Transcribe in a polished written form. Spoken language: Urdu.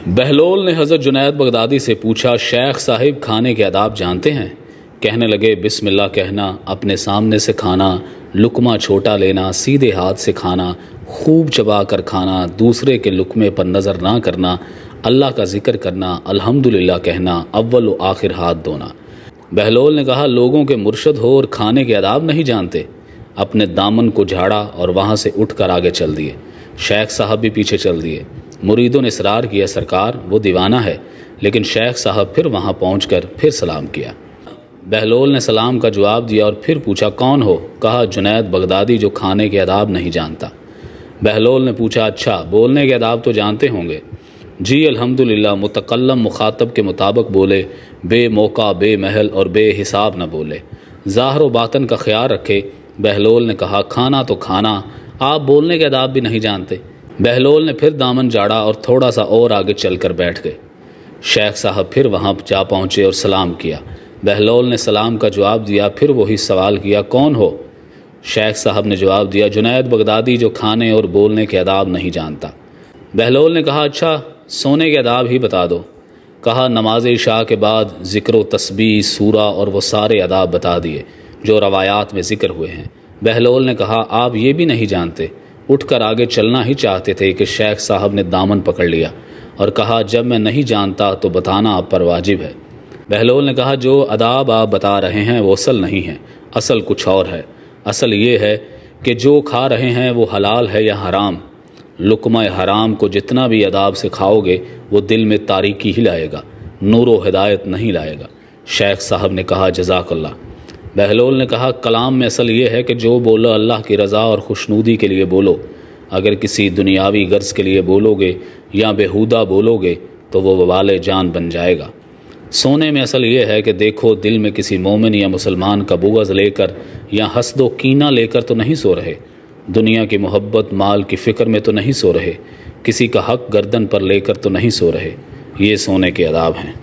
بہلول نے حضرت جنید بغدادی سے پوچھا، شیخ صاحب کھانے کے آداب جانتے ہیں؟ کہنے لگے، بسم اللہ کہنا، اپنے سامنے سے کھانا، لقمہ چھوٹا لینا، سیدھے ہاتھ سے کھانا، خوب چبا کر کھانا، دوسرے کے لقمے پر نظر نہ کرنا، اللہ کا ذکر کرنا، الحمدللہ کہنا، اول و آخر ہاتھ دھونا۔ بہلول نے کہا، لوگوں کے مرشد ہو اور کھانے کے آداب نہیں جانتے؟ اپنے دامن کو جھاڑا اور وہاں سے اٹھ کر آگے چل دیے۔ شیخ صاحب بھی پیچھے چل دیے۔ مریدوں نے اصرار کیا، سرکار وہ دیوانہ ہے، لیکن شیخ صاحب پھر وہاں پہنچ کر پھر سلام کیا۔ بہلول نے سلام کا جواب دیا اور پھر پوچھا، کون ہو؟ کہا، جنید بغدادی جو کھانے کے آداب نہیں جانتا۔ بہلول نے پوچھا، اچھا بولنے کے آداب تو جانتے ہوں گے؟ جی الحمدللہ، متکلم مخاطب کے مطابق بولے، بے موقع، بے محل اور بے حساب نہ بولے، ظاہر و باطن کا خیال رکھے۔ بہلول نے کہا، کھانا تو کھانا، آپ بولنے کے آداب بھی نہیں جانتے؟ بہلول نے پھر دامن جاڑا اور تھوڑا سا اور آگے چل کر بیٹھ گئے۔ شیخ صاحب پھر وہاں جا پہنچے اور سلام کیا۔ بہلول نے سلام کا جواب دیا، پھر وہی سوال کیا، کون ہو؟ شیخ صاحب نے جواب دیا، جنید بغدادی جو کھانے اور بولنے کے آداب نہیں جانتا۔ بہلول نے کہا، اچھا سونے کے آداب ہی بتا دو۔ کہا، نماز عشاء کے بعد ذکر و تسبیح، سورہ اور وہ سارے آداب بتا دیے جو روایات میں ذکر ہوئے ہیں۔ بہلول نے کہا، آپ یہ بھی نہیں جانتے؟ اٹھ کر آگے چلنا ہی چاہتے تھے کہ شیخ صاحب نے دامن پکڑ لیا اور کہا، جب میں نہیں جانتا تو بتانا آپ پر واجب ہے۔ بہلول نے کہا، جو آداب آپ بتا رہے ہیں وہ اصل نہیں ہے، اصل کچھ اور ہے۔ اصل یہ ہے کہ جو کھا رہے ہیں وہ حلال ہے یا حرام۔ لقمہ حرام کو جتنا بھی آداب سے کھاؤ گے وہ دل میں تاریکی ہی لائے گا، نور و ہدایت نہیں لائے گا۔ شیخ صاحب نے کہا، جزاک اللہ۔ بہلول نے کہا، کلام میں اصل یہ ہے کہ جو بولو اللہ کی رضا اور خوشنودی کے لیے بولو۔ اگر کسی دنیاوی غرض کے لیے بولو گے یا بیہودہ بولو گے تو وہ وبال جان بن جائے گا۔ سونے میں اصل یہ ہے کہ دیکھو، دل میں کسی مومن یا مسلمان کا بغض لے کر یا حسد و کینہ لے کر تو نہیں سو رہے، دنیا کی محبت، مال کی فکر میں تو نہیں سو رہے، کسی کا حق گردن پر لے کر تو نہیں سو رہے۔ یہ سونے کے آداب ہیں۔